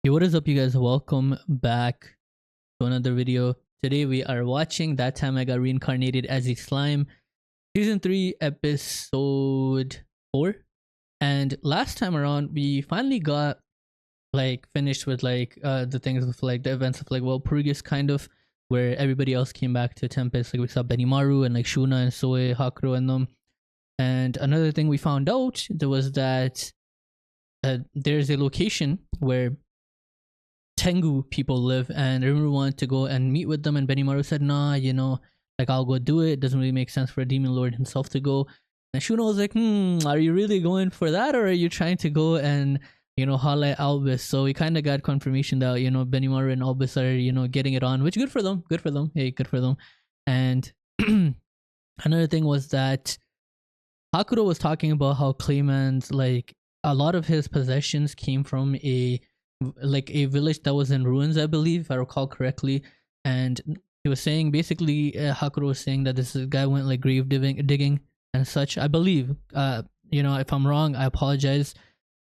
Hey, what is up, you guys? Welcome back to another video. Today we are watching That Time I Got Reincarnated as a Slime, Season 3, Episode 4. And last time around, we finally got finished with the things of the events of Walpurgis kind of, where everybody else came back to Tempest. Like we saw Benimaru and Shuna and Soe, Hakuro and them. And another thing we found out there was that there's a location where Tengu people live, and Rimuru wanted to go and meet with them, and Benimaru said, nah, I'll go do it. It doesn't really make sense for a demon lord himself to go. And Shuna was like, are you really going for that, or are you trying to go and, highlight Albus? So we kind of got confirmation that, Benimaru and Albus are, getting it on, which good for them. Good for them. Hey, good for them. And another thing was that Hakuro was talking about how Clayman's, a lot of his possessions came from a village that was in ruins, I believe, if I recall correctly. And he was saying basically, Hakuro was saying that this guy went grave digging and such, I believe. If I'm wrong, I apologize.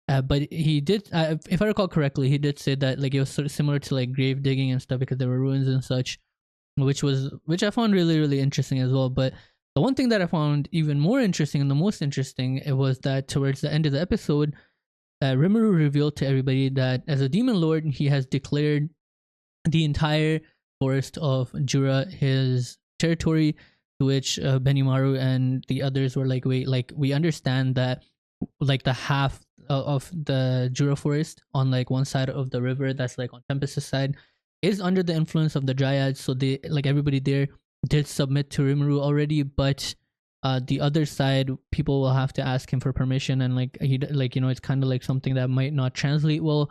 But he did, if I recall correctly, he did say that it was sort of similar to grave digging and stuff because there were ruins and such, which I found really, really interesting as well. But the one thing that I found even more interesting, and the most interesting, it was that towards the end of the episode, Rimuru revealed to everybody that as a demon lord, he has declared the entire forest of Jura his territory, to which Benimaru and the others were like, wait, we understand that the half of the Jura forest on one side of the river that's on Tempest's side is under the influence of the Dryads, so they everybody there did submit to Rimuru already, but the other side, people will have to ask him for permission, and it's kind of something that might not translate well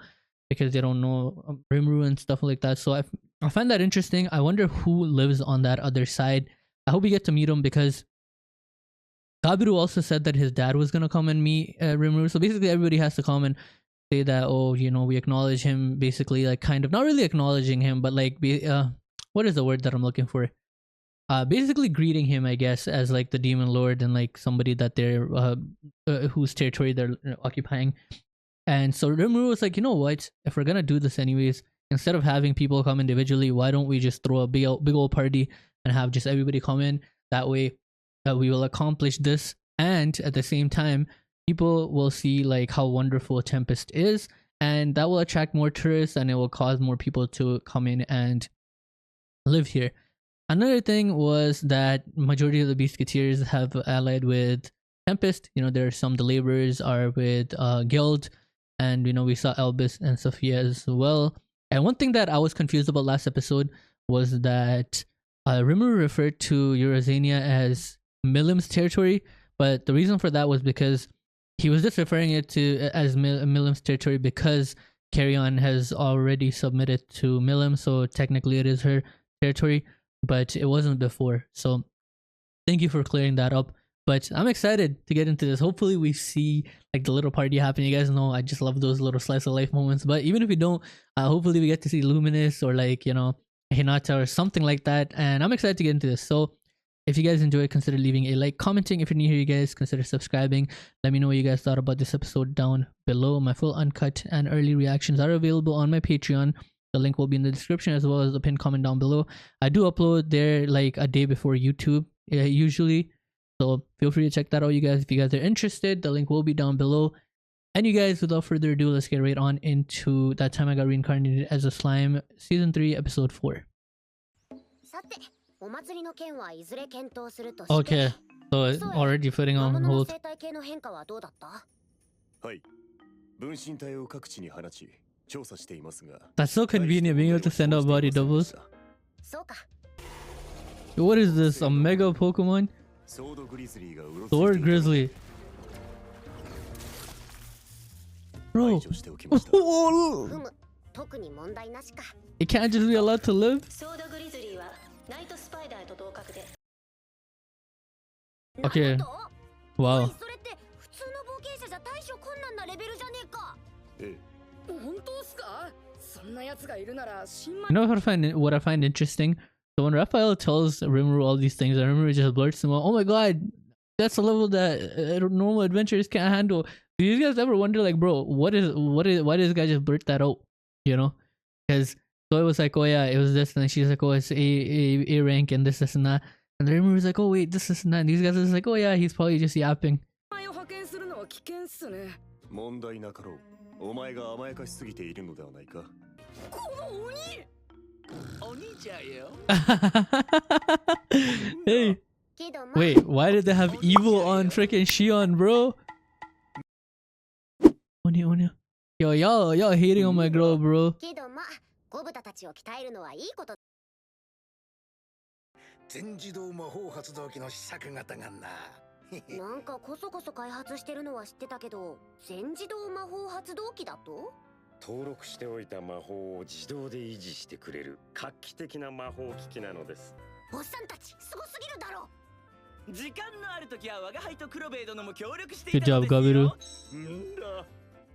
because they don't know Rimuru and stuff like that. So I find that interesting. I wonder who lives on that other side. I hope we get to meet him, because Kabiru also said that his dad was gonna come and meet Rimuru. So basically, everybody has to come and say that, oh, we acknowledge him. Basically, kind of not really acknowledging him, but what is the word that I'm looking for? Basically greeting him, I guess, as the demon lord and somebody that they're whose territory they're occupying. And so Rimuru was like, you know what, if we're gonna do this anyways, instead of having people come individually, why don't we just throw a big old party and have just everybody come in? That way we will accomplish this, and at the same time people will see how wonderful Tempest is, and that will attract more tourists, and it will cause more people to come in and live here. Another thing was that majority of the Beastketeers have allied with Tempest. There are some, the laborers are with Guild, and we saw Albus and Sophia as well. And one thing that I was confused about last episode was that Rimuru referred to Eurazania as Milim's territory, but the reason for that was because he was just referring it to as Milim's territory because Carrion has already submitted to Milim, so technically it is her territory, but it wasn't before. So thank you for clearing that up. But I'm excited to get into this. Hopefully we see the little party happen. You guys know I just love those little slice of life moments. But even if we don't, hopefully we get to see Luminous or Hinata or something like that. And I'm excited to get into this. So if you guys enjoyed, consider leaving a like, commenting. If you're new here, you guys consider subscribing. Let me know what you guys thought about this episode down below. My full uncut and early reactions are available on my Patreon. The link will be in the description, as well as the pinned comment down below. I do upload there a day before YouTube usually, so feel free to check that out, you guys, if you guys are interested. The link will be down below. And you guys, without further ado, let's get right on into That Time I Got Reincarnated as a Slime, Season 3, Episode 4. Okay, so it's already putting on hold. That's so convenient, being able to send out body doubles. What is this, a mega Pokemon? Sword Grizzly. Bro. It can't just be allowed to live? Okay. Wow. What I find interesting? So when Raphael tells Rimuru all these things, and Rimuru just blurts him out, oh my god, that's a level that normal adventurers can't handle. Do you guys ever wonder, bro, why did this guy just blurt that out? you know, because so it was like, oh yeah, it was this, and then she's like, oh, it's A rank and this and that, and then Rimuru was like, oh wait, this and that, and these guys are just like, oh yeah, he's probably just yapping. 問題なかろう。お前が甘やかしすぎているのではないか。この鬼。鬼じゃよ。Hey, wait, why did they have evil on freaking Shion, bro? Oni. Yo, y'all hating on my girl, bro. ゴブタたちを鍛えるのはいいこと。全自動魔法発動機の試作型がな。なんかこそこそ開発してるのは知ってたけど、全自動魔法発動機だと？登録しておいた魔法を自動で維持してくれる画期的な魔法機器なのです。おっさんたちすごすぎるだろ。時間のある時は我が輩とクロベイ殿も協力していた Good の job, ですよ。Gabiru.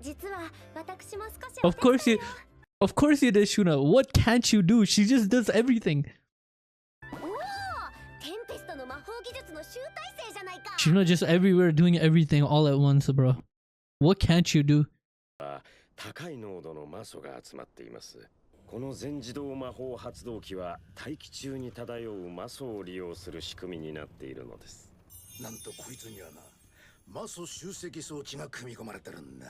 実は私も少し。Of course you did, Shuna. What can't you do? She just does everything. Shuna just everywhere doing everything all at once, bro. What can't you do? 高い濃度の魔素が集まっています。この全自動魔法発動機は大気中に漂う魔素を利用する仕組みになっているのです。なんとこいつにはな、魔素集積装置が組み込まれてるんだ。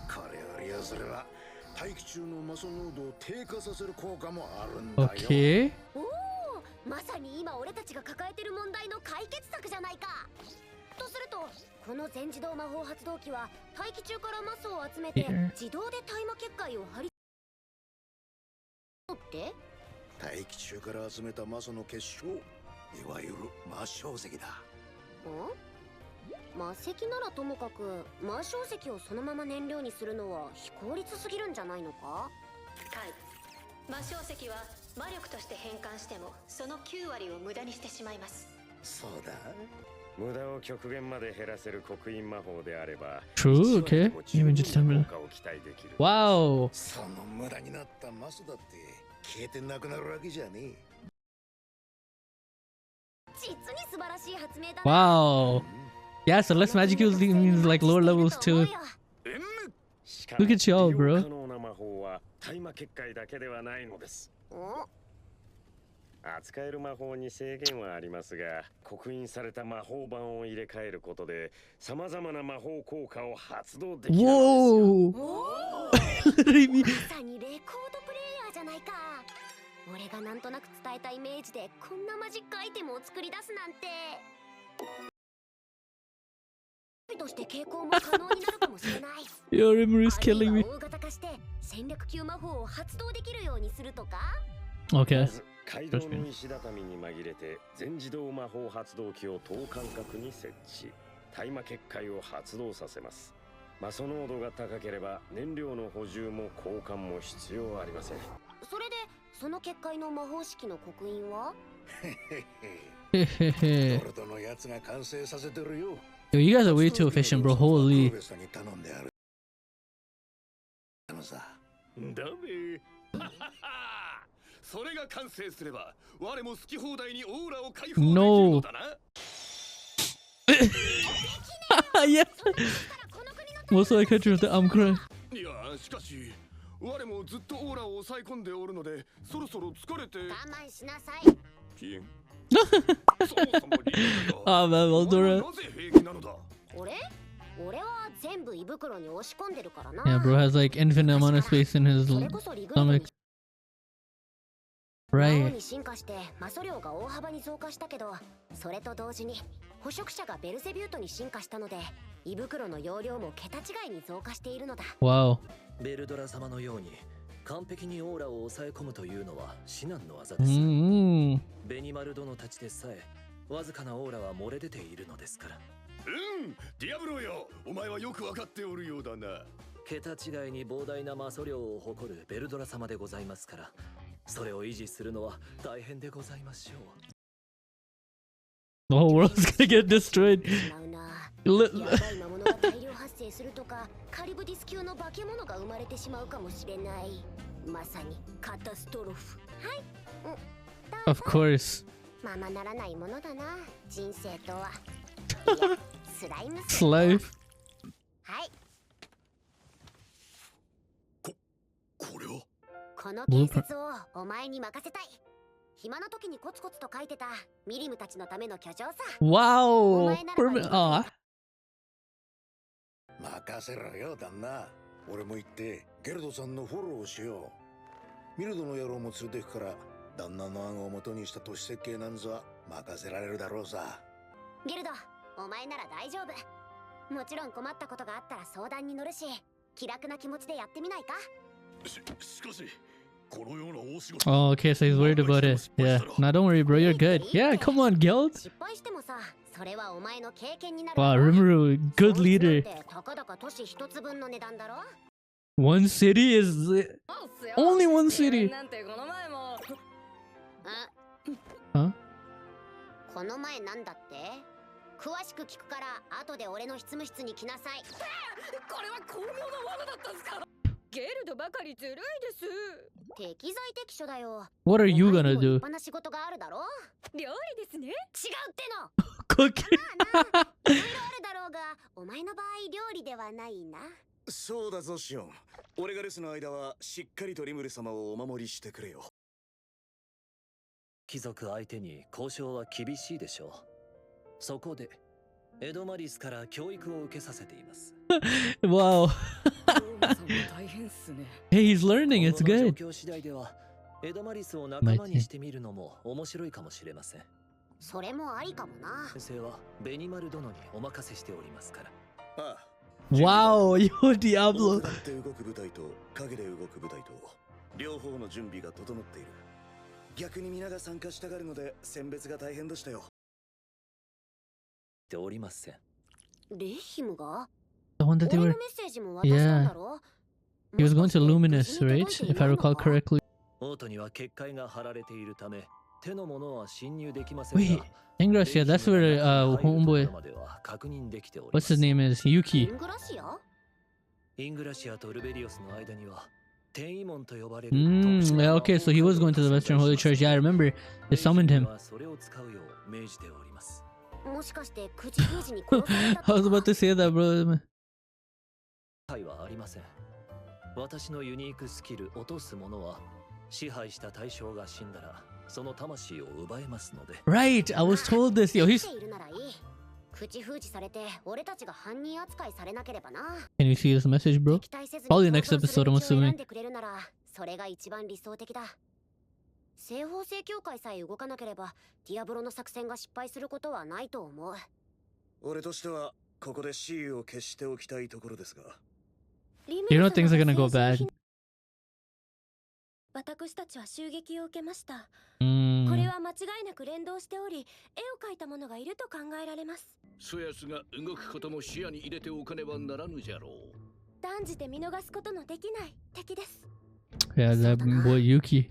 これを利用すれば大気中の魔素濃度を低下させる効果もあるんだよ。Okay. まさに今俺たちが抱えてる問題の解決策じゃないか。とするとこの全自動魔法発動機は大気中から魔素を集めて自動で大麻結界を張りって大気中から集めた魔素の結晶、いわゆる魔晶石だ。魔石ならともかく魔晶石をそのまま燃料にするのは非効率すぎるんじゃないのか。はい、魔晶石は魔力として変換してもその9割を無駄にしてしまいます。そうだ。無駄を極限まで減らせる刻印魔法であれば True, okay. Even just 10 minutes. Wow. その無駄になったマスだって消えてなくなるわけじゃねえ。実に素晴らしい発明だ。Wow. Yeah, so less magic use means like lower levels too. Look at y'all, bro. 扱える魔法に制限はありますが、刻印された魔法版を入れ替えることで様々な魔法効果を発動できるんですよ。まさにレコードプレイヤーじゃないか。俺がなんとなく伝えたイメージでこんなマジックアイテムを作り出すなんて。として傾向も可能になるかもしれない。Your memory is killing me. 大型化して戦略級魔法を発動できるようにするとか。Okay. 街道の石畳に紛れて全自動魔法発動機を等間隔に設置。大麻結界を発動させます。魔素濃度が高ければ燃料の補充も交換も必要ありません。それでその結界の魔法式の刻印はYo, ドルトのやつが完成させてるよ。you guys are way too efficient, bro. Holy. ダメ。それが完成すれば我も好き放題にオーラを解放できるのだな。Yeah. Most of the country with the crying. いや、しかし我もずっとオーラを抑え込んでおるので、そろそろ疲れて。我慢しなさい。ピン。Ah, man, Eldora. なぜ平気なのだ。俺は全部胃袋に押し込んでるからな。Yeah, bro has like infinite amount of space in his stomach. Right. に進化して魔素量が大幅に増加したけど、それと同時に捕食者がベルゼビュートに進化したので、胃袋の容量も桁違いに増加しているのだ。Wow. ベルドラ様のように完璧にオーラを抑え込むというのは至難の業です。ベニマル殿たちでさえわずかなオーラは漏れ出ているのですから。ディアブロよ、お前はよくわかっておるようだな。桁違いに膨大な魔素量を誇るベルドラ様でございますから、それを維持するのは大変でございましょう。The whole world's gonna get destroyed. やばい魔物が大量発生するとか、カリブディス級の化け物が生まれてしまうかもしれない。まさにカタストロフ。はい。Of course. ままならないものだな、人生とは。いや、スライム。It's life. はい。これはこの建設をお前に任せたい。暇な時にコツコツと書いてたミリムたちのための居城さ。Wow. 任せろよ旦那。俺も行ってゲルドさんのフォローをしよう。ミルドの野郎も連れてくから旦那の案を元にした都市設計なんざ任せられるだろうさ。ゲルド、お前なら大丈夫。もちろん困ったことがあったら相談に乗るし、気楽な気持ちでやってみないか。しかし Oh, okay, so he's worried about it. Yeah. Nah, don't worry, bro. You're good. Yeah, come on, Geld. Wow, Rimuru, good leader. One city is... Only one city. Huh? この前なんだって？詳しく聞くから後で俺の執務室に来なさい。これは巧妙な罠だったんすか？ゲルドばかりずるいです。適材適所だよ。What are you gonna do? 立派な仕事があるだろ？料理ですね。違うっての。Cooking. まあな、いろいろあるだろうが、お前の場合料理ではないな。そうだぞシオン。俺が留守の間はしっかりとリムル様をお守りしてくれよ。貴族相手に交渉は厳しいでしょう。そこでエドマリスから教育を受けさせています。Wow. Hey, he's learning. It's good. 状況次第ではエドマリスを仲間にしてみるのも面白いかもしれません。それもありかもな。先生はベニマル殿にお任せしておりますから。ああ。Wow, yo, Diablo. 表で動く部隊と影で動く部隊と両方の準備が整っている。逆に皆が参加したがるので選別が大変でしたよ。ておりません。レヒムが The one that they were... Yeah. He was going to Luminous, right? If I recall correctly. オートには結界が張られているため手の者は侵入できませんが。 Wait, Ingrassia, that's where homeboy... What's his name is? Yuki. イングラシアとルベリオスの間には転移門と呼ばれる。Yeah, okay, so he was going to the Western Holy Church. Yeah, I remember. They summoned him. それを使うよう命じております。もしかして口封じに殺されたとか？ I was about to say that, bro. はいはありません。私のユニークスキル落とすものは支配した対象が死んだらその魂を奪えますので。 Right, I was told this. Yo, he's... 口封じされて俺たちが犯人扱いされなければな。 Can you see this message, bro? Probably next episode, I'm assuming. それが一番理想的だ。西方聖教会さえ動かなければディアブロの作戦が失敗することはないと思う。俺としてはここでシールを消しておきたいところですが。You know things are gonna go bad. 私たちは襲撃を受けました。これは間違いなく連動しており、絵を描いた者がいると考えられます。そやつが動くことも視野に入れておかねばならぬじゃろう。断じて見逃すことのできない敵です。Yeah, that boy Yuki.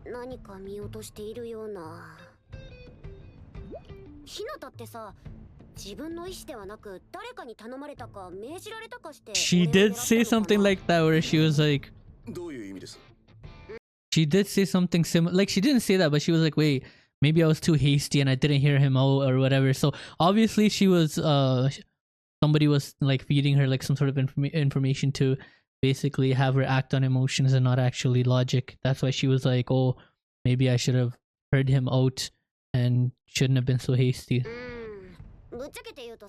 何か見落としているような。ひなたってさ、自分の意思ではなく誰かに頼まれたか命じられたかして。She did say something like that where she was like... どういう意味です？ She did say something similar. Like, she didn't say that, but she was like, wait, maybe I was too hasty and I didn't hear him out or whatever. So obviously she was, somebody was like feeding her like some sort of information to basically have her act on emotions and not actually logic. That's why she was like, oh, maybe I should have heard him out and shouldn't have been so hasty.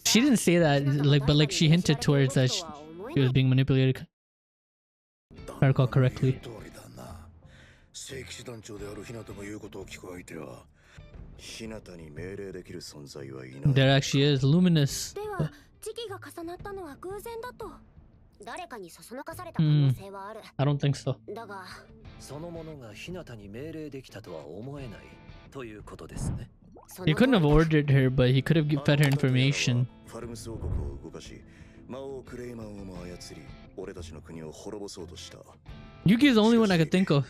She didn't say that, like, but like she hinted towards that she was being manipulated. If I recall correctly. 聖騎士団長であるヒナタが言うことを聞く相手はヒナタに命令できる存在はいない。 There actually is Luminous. では時期が重なったのは偶然だと。誰かにそそのかされた可能性はある。I don't think so. だがそのものがヒナタに命令できたとは思えないということですね。 He couldn't have ordered her, but he could have fed her information. ファルムス王国を動かし魔王クレイマンをも操り俺たちの国を滅ぼそうとした。 Yuki is the only one I could think of.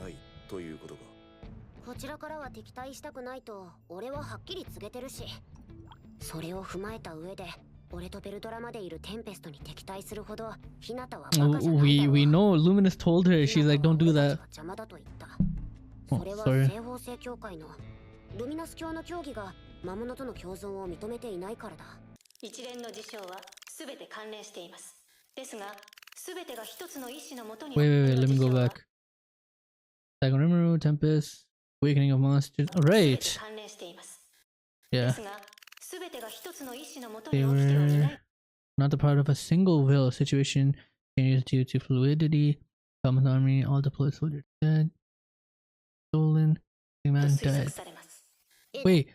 ないということか。こちらからは敵対したくないと俺ははっきり告げてるし、それを踏まえた上で俺とベルトラまでいるテンペストに敵対するほどヒナタはバカじゃないだろう。We know Luminous told her. She's like, don't do that. 邪魔だと言った。 Oh, それは sorry. 西方聖教会のルミナス教の教義が魔物との共存を認めていないからだ。一連の事象は全て関連しています。ですが Wait, let me go back. Second Rimuru, Tempest, Awakening of Monsters. Alright. Yeah. They were not a part of a single will. Situation changes due to fluidity. Common army, all deployed soldiers dead. Stolen. The man died. Wait.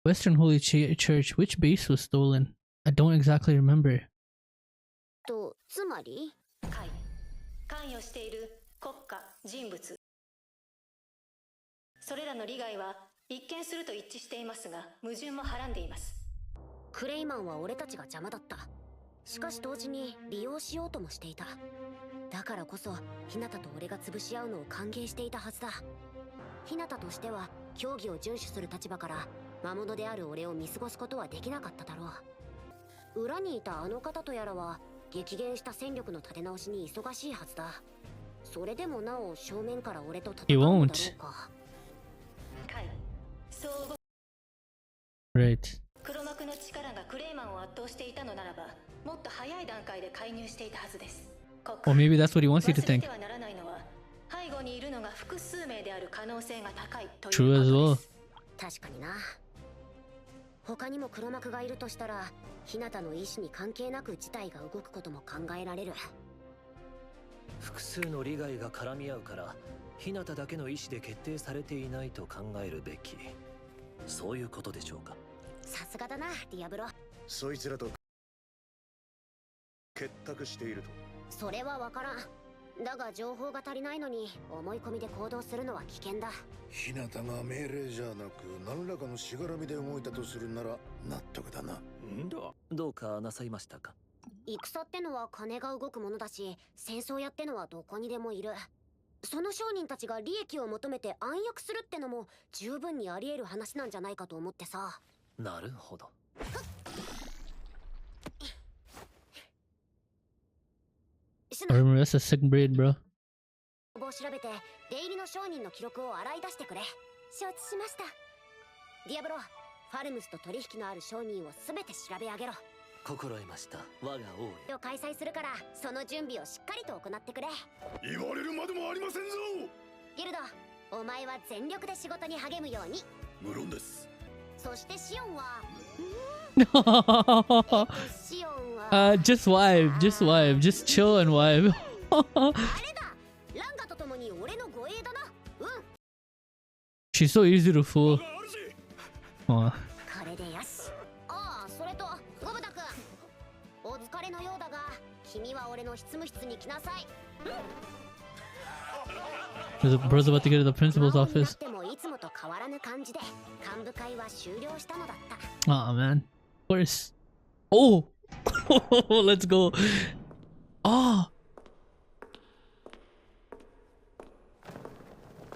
Western Holy Church, which base was stolen? I don't exactly remember. とつまり関与している国家人物それらの利害は一見すると一致していますが矛盾もはらんでいます。クレイマンは俺たちが邪魔だった。しかし同時に利用しようともしていた。だからこそ日向と俺が潰し合うのを歓迎していたはずだ。日向としては教義を遵守する立場から魔物である俺を見過ごすことはできなかっただろう。裏にいたあの方とやらは激減した戦力の立て直しに忙しいはずだ。それでもなお正面から俺と戦うのだろうか。Right. 黒幕の力がクレイマンを圧倒していたのならば、もっと早い段階で介入していたはずです。Or maybe that's what he wants you to think. 背後にいるのが複数名である可能性が高いということです。True as well. 確かにな。他にも黒幕がいるとしたら、日向の意志に関係なく事態が動くことも考えられる。複数の利害が絡み合うから日向だけの意志で決定されていないと考えるべき。そういうことでしょうか。さすがだな、ディアブロ。そいつらと結託していると。それはわからん。だが情報が足りないのに思い込みで行動するのは危険だ。日向が命令じゃなく何らかのしがらみで動いたとするなら納得だな。んだ。どうかなさいましたか。戦ってのは金が動くものだし、戦争やってのはどこにでもいる。その商人たちが利益を求めて暗躍するってのも十分にあり得る話なんじゃないかと思ってさ。なるほど。Remember, that's a sick breed, bro. を調べて出入りの商人の記録を洗い出してくれ。承知しました。ディアブロ、ファルムスと取引のある商人をすべて調べ上げろ。心得ました。我が王へ。を開催するからその準備をしっかりと行ってくれ。言われるまでもありませんぞ。ギルド、お前は全力で仕事に励むように。無論です。そしてシオンはシオンはjust vibe, just chill and vibe. あれだ、ランガと共に俺の護衛だな。うん。 She's so easy to fool. Aw. これでよし。ああ、それとゴブタ君、お疲れのようだが君は俺の執務室に来なさい。Bro's about to get to the principal's office. でもいつもと変わらぬ感じで幹部会は終了したのだった。Aw, man. Of course. Oh! Let's go. Ah!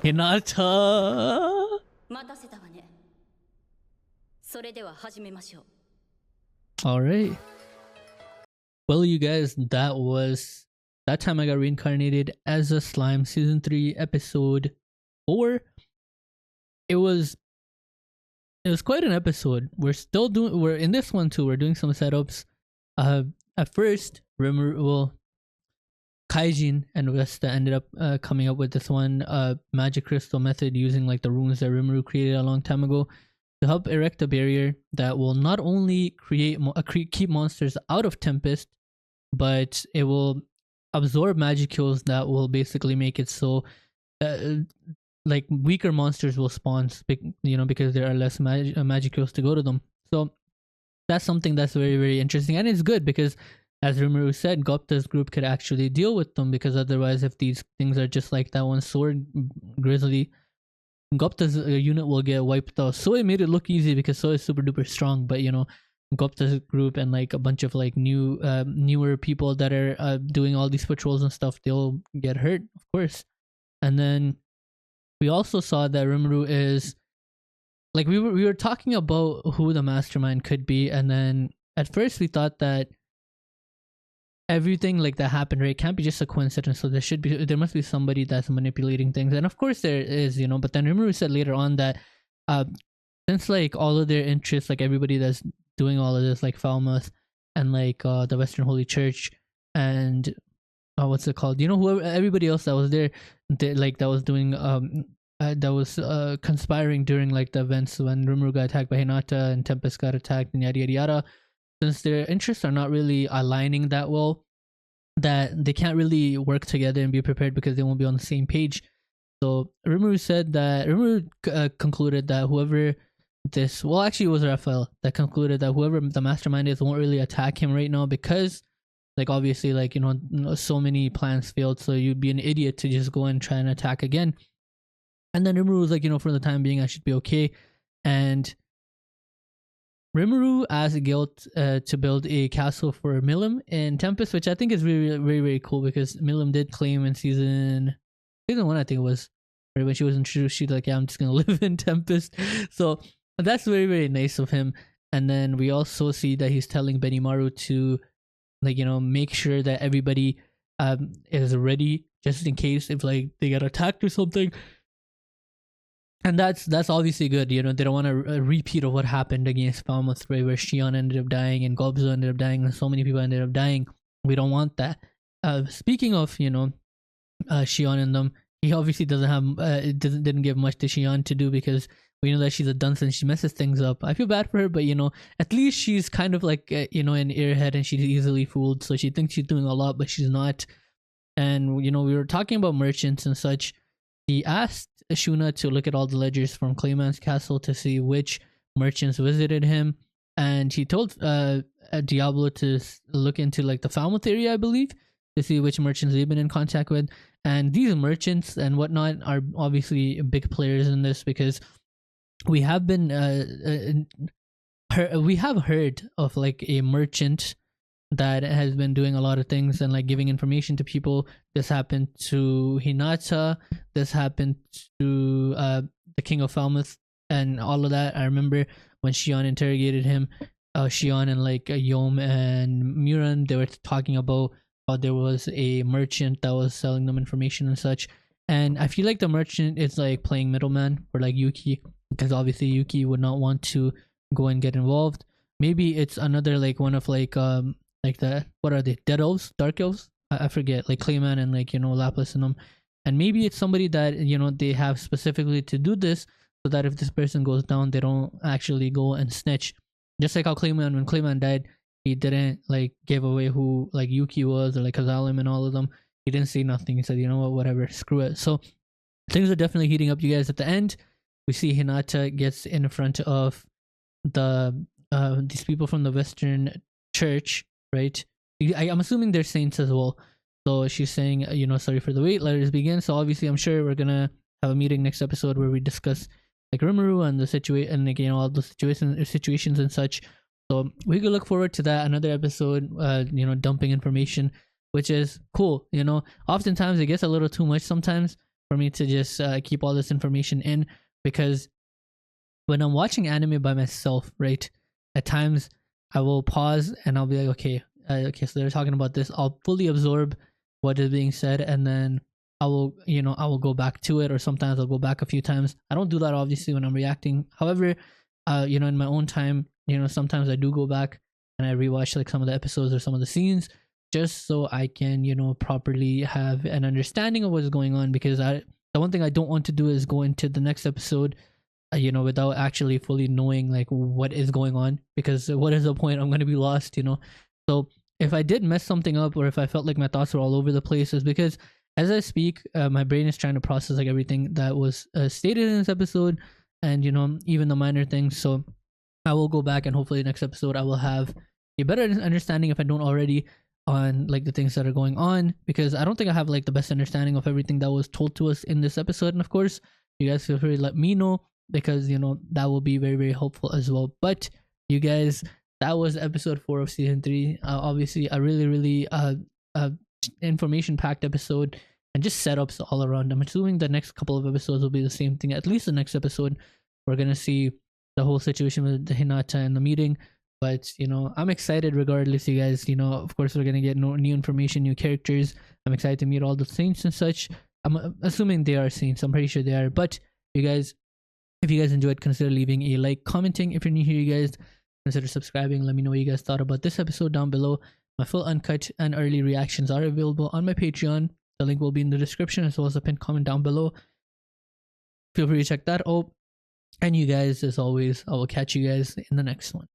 HINATA! 待たせたわね。それでは始めましょう。Alright. Well, you guys, that time I got reincarnated as a slime, season 3, episode 4. It was quite an episode. We're in this one too. We're doing some setups. At first, Kaijin and Vesta ended up coming up with this one magic crystal method using like the runes that Rimuru created a long time ago to help erect a barrier that will not only keep monsters out of Tempest, but it will absorb magicules that will basically make it so like weaker monsters will spawn, because there are less magicules to go to them. So that's something that's very, very interesting, and it's good because, as Rimuru said, Gopta's group could actually deal with them, because otherwise if these things are just like that one sword grizzly, Gopta's unit will get wiped out. So it made it look easy because So is super duper strong, but Gopta's group and like a bunch of like newer people that are doing all these patrols and stuff, they'll get hurt, of course. And then we also saw that Rimuru is like, we were talking about who the mastermind could be, and then at first we thought that everything like that happened, right, can't be just a coincidence, so there must be somebody that's manipulating things, and of course there is, but then Rimuru said later on that since like all of their interests, like everybody that's doing all of this, like Falmouth and like the Western Holy Church and what's it called? Whoever, everybody else that was there, that was doing that was conspiring during like the events when Rimuru got attacked by Hinata and Tempest got attacked and yada yada yada. Since their interests are not really aligning that well, that they can't really work together and be prepared because they won't be on the same page. So Rimuru concluded that whoever actually it was Raphael that concluded that whoever the mastermind is won't really attack him right now because, like, obviously, like, so many plans failed, so you'd be an idiot to just go and try and attack again. And then Rimuru was like, for the time being, I should be okay. And Rimuru asked Guild to build a castle for Milim in Tempest, which I think is really, very, very cool because Milim did claim in season 1, I think it was, right, when she was introduced, she's like, yeah, I'm just gonna live in Tempest. So that's very, very nice of him. And then we also see that he's telling Benimaru to, like, make sure that everybody is ready just in case if like they get attacked or something. And that's obviously good. They don't want a repeat of what happened against Falmouth, right, where Shion ended up dying and Gobzo ended up dying and so many people ended up dying. We don't want that. Speaking of, Shion and them, he obviously doesn't have didn't give much to Shion to do because we know that she's a dunce and she messes things up. I feel bad for her, but at least she's kind of like an airhead and she's easily fooled, so she thinks she's doing a lot but she's not. And we were talking about merchants and such. He asked Shuna to look at all the ledgers from Clayman's castle to see which merchants visited him, and he told Diablo to look into like the Falmouth area, I believe, to see which merchants they've been in contact with. And these merchants and whatnot are obviously big players in this because we have been we have heard of like a merchant that has been doing a lot of things and like giving information to people. This happened to Hinata, this happened to the King of Falmouth and all of that. I remember when Shion interrogated him, Shion and like Yom and Muran, they were talking about how there was a merchant that was selling them information and such. And I feel like the merchant is like playing middleman for like Yuki, because obviously Yuki would not want to go and get involved. Maybe it's another like one of like the, what are they, dead elves, dark elves, I forget, like Clayman and like Lapis and them. And maybe it's somebody that they have specifically to do this so that if this person goes down, they don't actually go and snitch. Just like how Clayman, when Clayman died, he didn't like give away who like Yuki was or like Kazalim and all of them. He didn't say nothing. He said, you know what, whatever, screw it. So things are definitely heating up, you guys. At the end, we see Hinata gets in front of the these people from the Western Church, right? I'm assuming they're saints as well. So she's saying, sorry for the wait, let us begin. So obviously, I'm sure we're gonna have a meeting next episode where we discuss like Rimuru and the situation, and again all the situations and such. So we could look forward to that, another episode, dumping information, which is cool. Oftentimes it gets a little too much sometimes for me to just keep all this information in, because when I'm watching anime by myself, right, at times I will pause and I'll be like, okay, so they're talking about this. I'll fully absorb what is being said, and then I will go back to it, or sometimes I'll go back a few times. I don't do that obviously when I'm reacting. However, in my own time, sometimes I do go back and I rewatch like some of the episodes or some of the scenes, just so I can, properly have an understanding of what's going on. Because the one thing I don't want to do is go into the next episode, without actually fully knowing like what is going on, because what is the point? I'm going to be lost, So if I did mess something up, or if I felt like my thoughts were all over the place, is because as I speak, my brain is trying to process like everything that was stated in this episode, and even the minor things. So I will go back, and hopefully next episode I will have a better understanding, if I don't already, on like the things that are going on, because I don't think I have like the best understanding of everything that was told to us in this episode. And of course, you guys feel free to let me know, because that will be very, very helpful as well. But you guys, that was episode 4 of season 3. Obviously a really, really information packed episode, and just setups all around. I'm assuming the next couple of episodes will be the same thing. At least the next episode we're gonna see the whole situation with the Hinata and the meeting. But I'm excited regardless, you guys. Of course we're gonna get new information, new characters. I'm excited to meet all the saints and such. I'm assuming they are saints, I'm pretty sure they are. But you guys, if you guys enjoyed, consider leaving a like, commenting. If you're new here, you guys, consider subscribing. Let me know what you guys thought about this episode down below. My full uncut and early reactions are available on my Patreon. The link will be in the description as well as a pinned comment down below. Feel free to check that out. And you guys, as always, I will catch you guys in the next one.